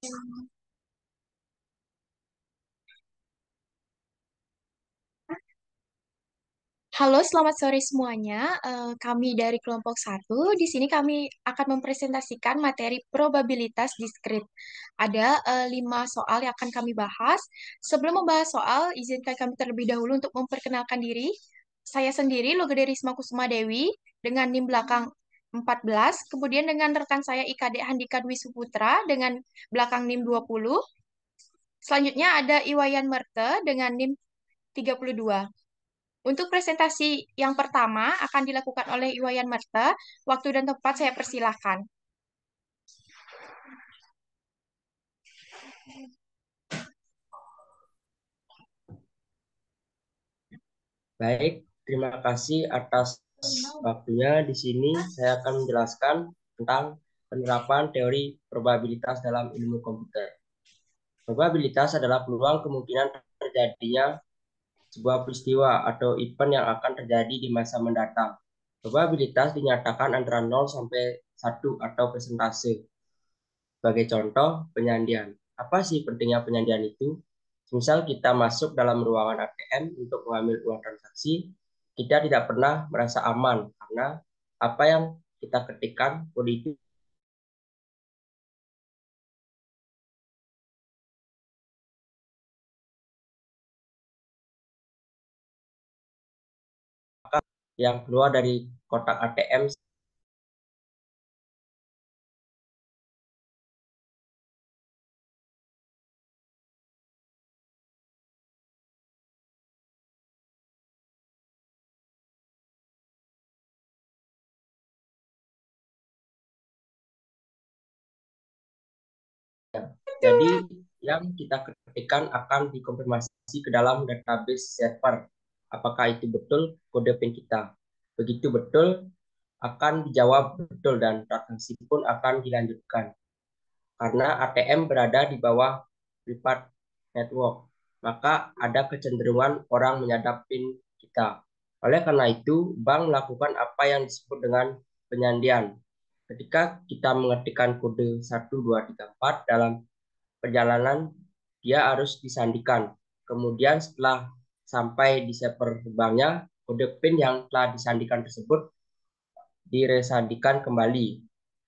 Halo, selamat sore semuanya. Kami dari kelompok satu. Di sini kami akan mempresentasikan materi probabilitas diskrit. Ada 5 soal yang akan kami bahas. Sebelum membahas soal, izinkan kami terlebih dahulu untuk memperkenalkan diri. Saya sendiri, Lugede Risma Kusuma Dewi, dengan NIM belakang 14. Kemudian dengan rekan saya IKD Handika Dwi Suputra dengan belakang NIM 20. Selanjutnya ada Iwayan Merte dengan NIM 32. Untuk presentasi yang pertama akan dilakukan oleh Iwayan Marta. Waktu dan tempat saya persilahkan. Baik, terima kasih atas waktunya. Di sini saya akan menjelaskan tentang penerapan teori probabilitas dalam ilmu komputer. Probabilitas adalah peluang kemungkinan terjadinya sebuah peristiwa atau event yang akan terjadi di masa mendatang. Probabilitas dinyatakan antara 0 sampai 1 atau persentase. Sebagai contoh, penyandian. Apa sih pentingnya penyandian itu? Misal kita masuk dalam ruangan ATM untuk mengambil uang transaksi, kita tidak pernah merasa aman karena apa yang kita ketikkan kode itu yang keluar dari kotak ATM. Jadi yang kita ketikkan akan dikonfirmasi ke dalam database server. Apakah itu betul kode PIN kita? Begitu betul, akan dijawab betul dan transaksi pun akan dilanjutkan. Karena ATM berada di bawah private network, maka ada kecenderungan orang menyadap PIN kita. Oleh karena itu, bank melakukan apa yang disebut dengan penyandian. Ketika kita mengetikkan kode 1234 dalam perjalanan, dia harus disandikan. Kemudian setelah sampai di server banknya, kode PIN yang telah disandikan tersebut diresandikan kembali.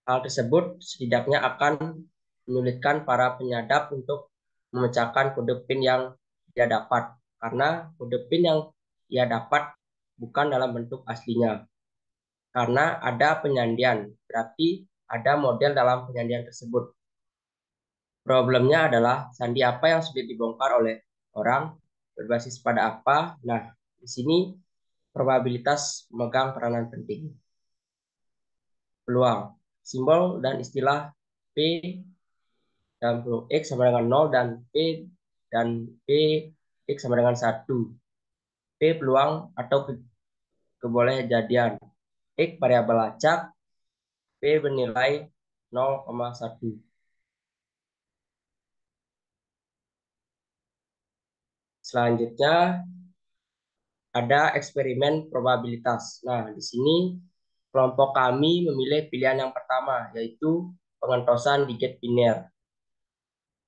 Hal tersebut setidaknya akan menyulitkan para penyadap untuk memecahkan kode PIN yang dia dapat, karena kode PIN yang dia dapat bukan dalam bentuk aslinya. Karena ada penyandian, berarti ada model dalam penyandian tersebut. Problemnya adalah sandi apa yang sulit dibongkar oleh orang, berbasis pada apa. Nah, di sini probabilitas memegang peranan penting. Peluang, simbol dan istilah P dan peluang X sama dengan 0 dan P X sama dengan 1. P peluang atau kebolehjadian. X variabel acak, P bernilai 0,1. Selanjutnya ada eksperimen probabilitas. Nah, di sini kelompok kami memilih pilihan yang pertama, yaitu pengentosan digit biner.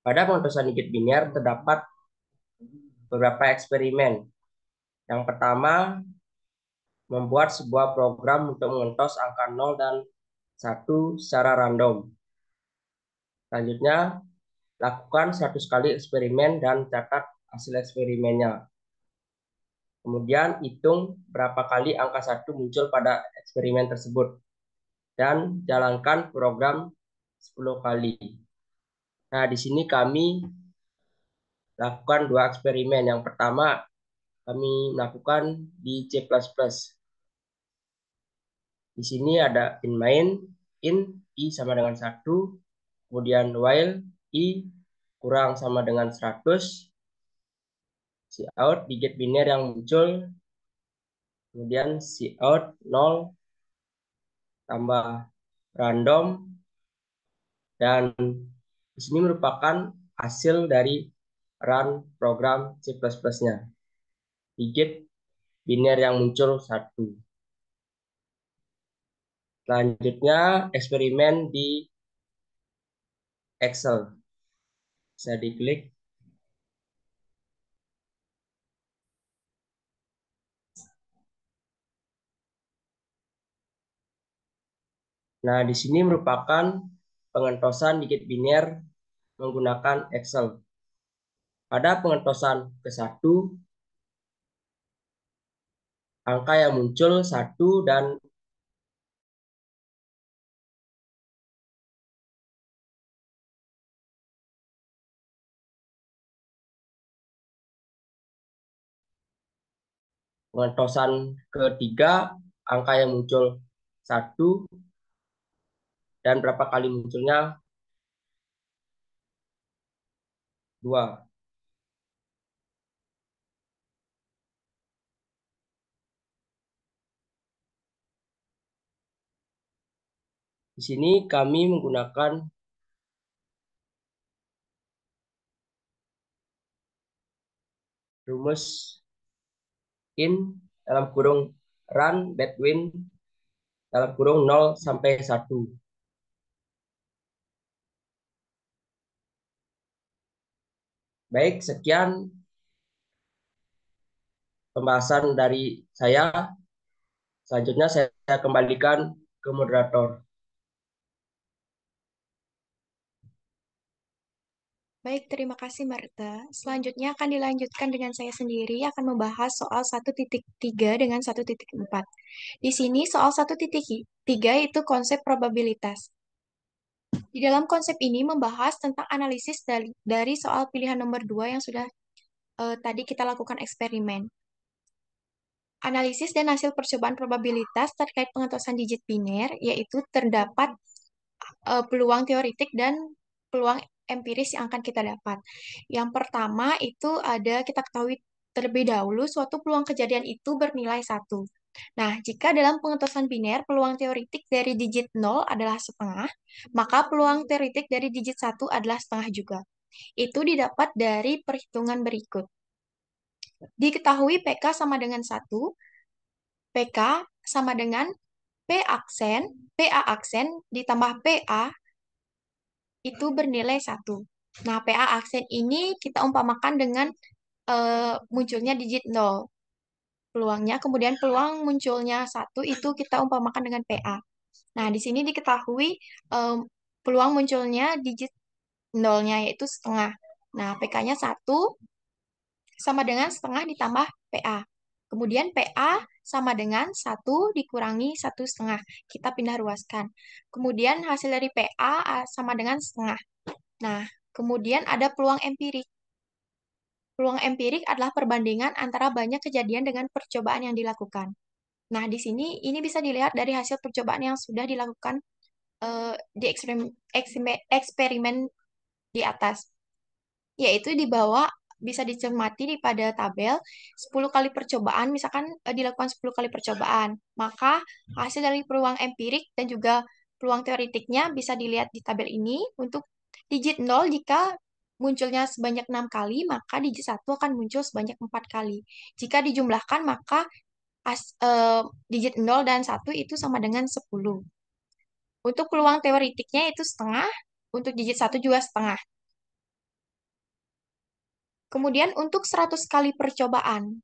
Pada pengentosan digit biner terdapat beberapa eksperimen. Yang pertama, membuat sebuah program untuk mengentos angka 0 dan 1 secara random. Selanjutnya, lakukan 100 kali eksperimen dan catat hasil eksperimennya. Kemudian, hitung berapa kali angka 1 muncul pada eksperimen tersebut. Dan jalankan program 10 kali. Nah, di sini kami lakukan 2 eksperimen. Yang pertama, kami lakukan di C++. Di sini ada in main, in i sama dengan 1, kemudian while i kurang sama dengan 100, cout digit biner yang muncul, kemudian cout 0 tambah random, dan di sini merupakan hasil dari run program C++-nya. Digit biner yang muncul 1. Selanjutnya eksperimen di Excel. Bisa diklik. Nah, di sini merupakan pengentosan digit biner menggunakan Excel. Pada pengentosan ke-1, angka yang muncul 1 dan pengentosan ke-3, angka yang muncul 1 dan berapa kali munculnya 2. Di sini kami menggunakan rumus in dalam kurung run between dalam kurung 0 sampai 1. Baik, sekian pembahasan dari saya. Selanjutnya saya kembalikan ke moderator. Baik, terima kasih Marta. Selanjutnya akan dilanjutkan dengan saya sendiri akan membahas soal 1.3 dengan 1.4. Di sini soal 1.3 itu konsep probabilitas. Di dalam konsep ini membahas tentang analisis dari soal pilihan nomor 2 yang sudah tadi kita lakukan eksperimen. Analisis dan hasil percobaan probabilitas terkait pengentosan digit biner, yaitu terdapat peluang teoritik dan peluang empiris yang akan kita dapat. Yang pertama itu ada kita ketahui terlebih dahulu suatu peluang kejadian itu bernilai 1. Nah, jika dalam pengentosan biner peluang teoritik dari digit 0 adalah setengah, maka peluang teoritik dari digit 1 adalah setengah juga. Itu didapat dari perhitungan berikut. Diketahui PK sama dengan 1, PK sama dengan PA aksen ditambah PA itu bernilai 1. Nah, PA aksen ini kita umpamakan dengan munculnya digit 0 peluangnya, kemudian peluang munculnya 1 itu kita umpamakan dengan PA. Nah, di sini diketahui em, peluang munculnya digit 0-nya yaitu setengah. Nah, PK-nya 1 sama dengan setengah ditambah PA. Kemudian PA sama dengan 1 dikurangi 1,5. Kita pindah ruaskan. Kemudian hasil dari PA sama dengan setengah. Nah, kemudian ada peluang empirik. Peluang empirik adalah perbandingan antara banyak kejadian dengan percobaan yang dilakukan. Nah, di sini ini bisa dilihat dari hasil percobaan yang sudah dilakukan di eksperimen di atas, yaitu di bawah bisa dicermati di pada tabel 10 kali percobaan, misalkan dilakukan 10 kali percobaan, maka hasil dari peluang empirik dan juga peluang teoritiknya bisa dilihat di tabel ini. Untuk digit 0 jika munculnya sebanyak 6 kali, maka digit 1 akan muncul sebanyak 4 kali. Jika dijumlahkan, maka digit 0 dan 1 itu sama dengan 10. Untuk peluang teoritiknya itu setengah, untuk digit 1 juga setengah. Kemudian untuk 100 kali percobaan,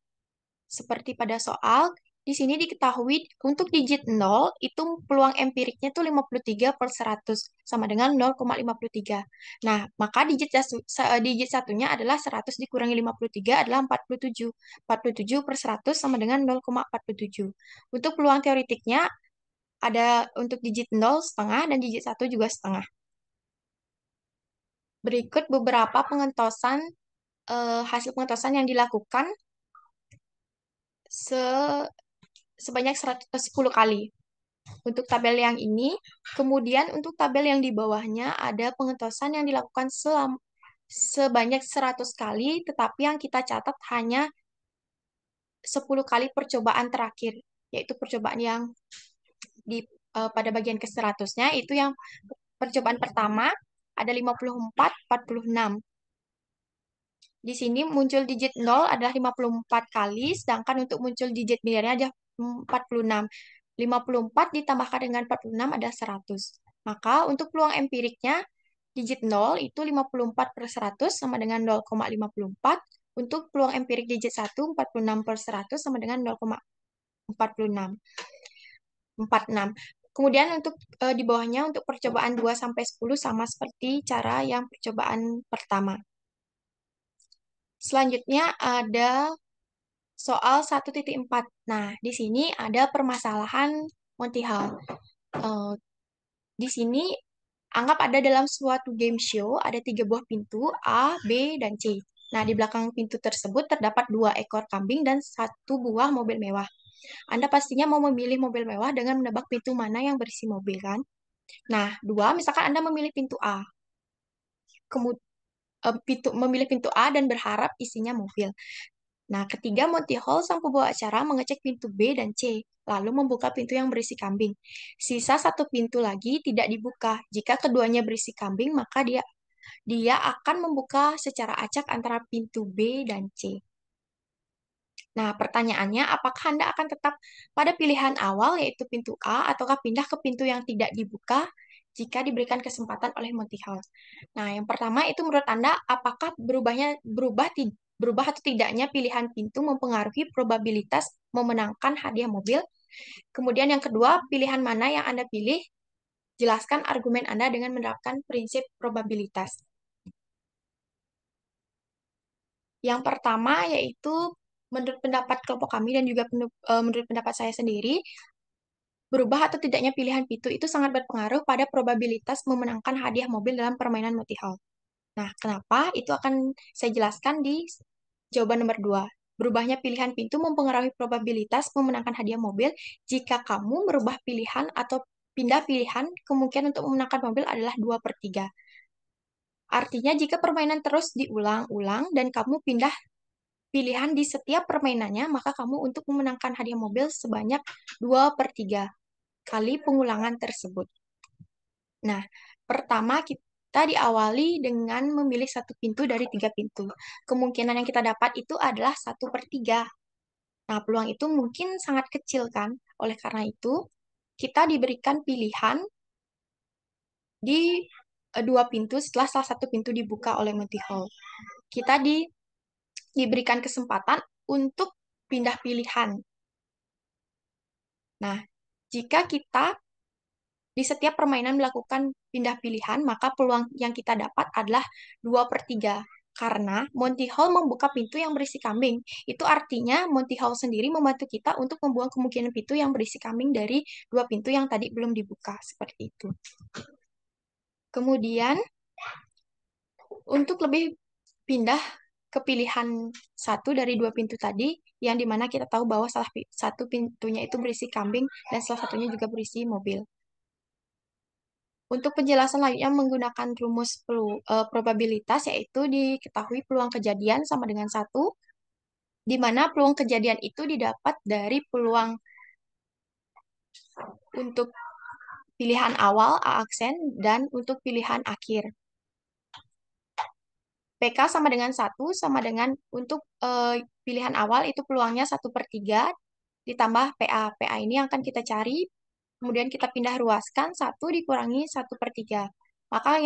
seperti pada soal, di sini diketahui untuk digit 0 itu peluang empiriknya itu 53/100 sama dengan 0,53. Nah, maka digit satunya adalah 100 dikurangi 53 adalah 47. 47/100 sama dengan 0,47. Untuk peluang teoritiknya ada untuk digit 0 setengah dan digit 1 juga setengah. Berikut beberapa hasil pengentosan yang dilakukan sebanyak 10 kali. Untuk tabel yang ini, kemudian untuk tabel yang di bawahnya ada pengentosan yang dilakukan sebanyak 100 kali, tetapi yang kita catat hanya 10 kali percobaan terakhir, yaitu percobaan yang pada bagian ke-100-nya itu yang percobaan pertama ada 54, 46. Di sini muncul digit 0 adalah 54 kali, sedangkan untuk muncul digit binarnya ada 46. 54 ditambahkan dengan 46 ada 100. Maka untuk peluang empiriknya digit 0 itu 54/100 sama dengan 0,54. Untuk peluang empirik digit 1, 46/100 sama dengan 0,46. 46. Kemudian untuk di bawahnya untuk percobaan 2 sampai 10 sama seperti cara yang percobaan pertama. Selanjutnya ada soal 1.4. Nah, di sini ada permasalahan Monty Hall. Eh, di sini anggap ada dalam suatu game show ada 3 buah pintu A, B, dan C. Nah, di belakang pintu tersebut terdapat 2 ekor kambing dan 1 buah mobil mewah. Anda pastinya mau memilih mobil mewah dengan menebak pintu mana yang berisi mobil, kan? Nah, misalkan Anda memilih pintu A. Kemudian memilih pintu A dan berharap isinya mobil. Nah, ketiga, Monty Hall sang pembawa acara mengecek pintu B dan C, lalu membuka pintu yang berisi kambing. Sisa 1 pintu lagi tidak dibuka. Jika keduanya berisi kambing, maka dia akan membuka secara acak antara pintu B dan C. Nah, pertanyaannya, apakah Anda akan tetap pada pilihan awal, yaitu pintu A, ataukah pindah ke pintu yang tidak dibuka jika diberikan kesempatan oleh Monty Hall? Nah, yang pertama itu menurut Anda, apakah berubah atau tidaknya pilihan pintu mempengaruhi probabilitas memenangkan hadiah mobil? Kemudian yang kedua, pilihan mana yang Anda pilih? Jelaskan argumen Anda dengan menerapkan prinsip probabilitas. Yang pertama yaitu menurut pendapat kelompok kami dan juga menurut pendapat saya sendiri, berubah atau tidaknya pilihan pintu itu sangat berpengaruh pada probabilitas memenangkan hadiah mobil dalam permainan multi-hall. Nah, kenapa? Itu akan saya jelaskan di jawaban nomor 2. Berubahnya pilihan pintu mempengaruhi probabilitas memenangkan hadiah mobil. Jika kamu merubah pilihan atau pindah pilihan, kemungkinan untuk memenangkan mobil adalah 2/3. Artinya, jika permainan terus diulang-ulang dan kamu pindah pilihan di setiap permainannya, maka kamu untuk memenangkan hadiah mobil sebanyak 2/3 kali pengulangan tersebut. Nah, pertama kita diawali dengan memilih 1 pintu dari 3 pintu. Kemungkinan yang kita dapat itu adalah 1/3. Nah, peluang itu mungkin sangat kecil kan? Oleh karena itu, kita diberikan pilihan di 2 pintu setelah salah 1 pintu dibuka oleh Monty Hall. Kita diberikan kesempatan untuk pindah pilihan. Nah, jika kita di setiap permainan melakukan pindah pilihan, maka peluang yang kita dapat adalah 2/3. Karena Monty Hall membuka pintu yang berisi kambing. Itu artinya Monty Hall sendiri membantu kita untuk membuang kemungkinan pintu yang berisi kambing dari 2 pintu yang tadi belum dibuka. Seperti itu. Kemudian, untuk lebih pindah ke pilihan 1 dari 2 pintu tadi, yang dimana kita tahu bahwa salah 1 pintunya itu berisi kambing dan salah satunya juga berisi mobil. Untuk penjelasan lainnya menggunakan rumus probabilitas, yaitu diketahui peluang kejadian sama dengan 1, di mana peluang kejadian itu didapat dari peluang untuk pilihan awal A aksen dan untuk pilihan akhir. PK sama dengan 1 sama dengan untuk pilihan awal itu peluangnya 1/3 ditambah PA. PA ini yang akan kita cari, kemudian kita pindah ruaskan 1 dikurangi 1/3. Maka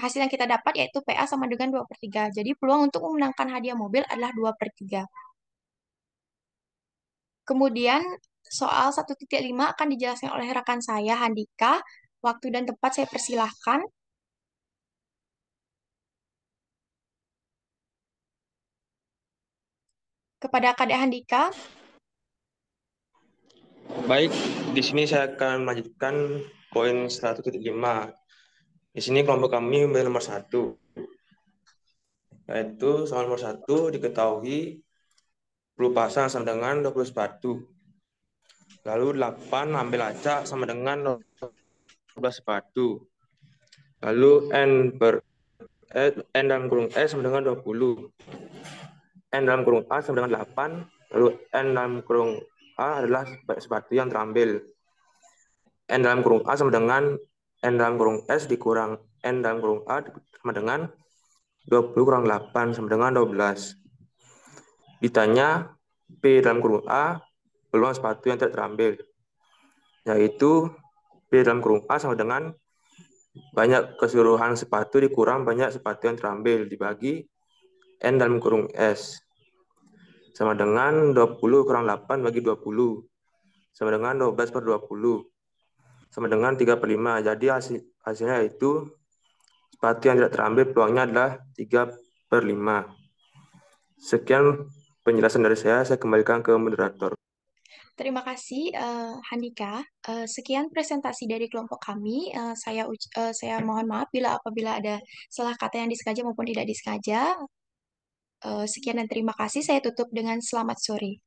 hasil yang kita dapat yaitu PA sama dengan 2/3. Jadi peluang untuk memenangkan hadiah mobil adalah 2/3. Kemudian soal 1.5 akan dijelaskan oleh rekan saya, Handika. Waktu dan tempat saya persilahkan. Kepada Kadek Handika. Baik, di sini saya akan melanjutkan poin 1.5. Di sini kelompok kami memilih nomor 1. Yaitu soal nomor 1 diketahui 10 pasang sama dengan 20 sepatu. Lalu 8 ambil acak sama dengan 12 sepatu. Lalu N dalam kurung S sama dengan 20. N dalam kurung A sama dengan 8. Lalu N dalam kurung A adalah sepatu yang terambil. N dalam kurung A sama dengan N dalam kurung S dikurang N dalam kurung A sama dengan 20 kurang 8 sama dengan 12. Ditanya P dalam kurung A peluang sepatu yang tidak terambil, yaitu P dalam kurung A sama dengan banyak keseluruhan sepatu dikurang banyak sepatu yang terambil dibagi N dalam kurung S. Sama dengan 20 kurang 8 bagi 20. Sama dengan 12 per 20. Sama dengan 3 per 5. Jadi hasilnya itu sepatu yang tidak terambil peluangnya adalah 3 per 5. Sekian penjelasan dari saya kembalikan ke moderator. Terima kasih, Handika. Sekian presentasi dari kelompok kami. Saya mohon maaf apabila ada salah kata yang disengaja maupun tidak disengaja. Sekian dan terima kasih. Saya tutup dengan selamat sore.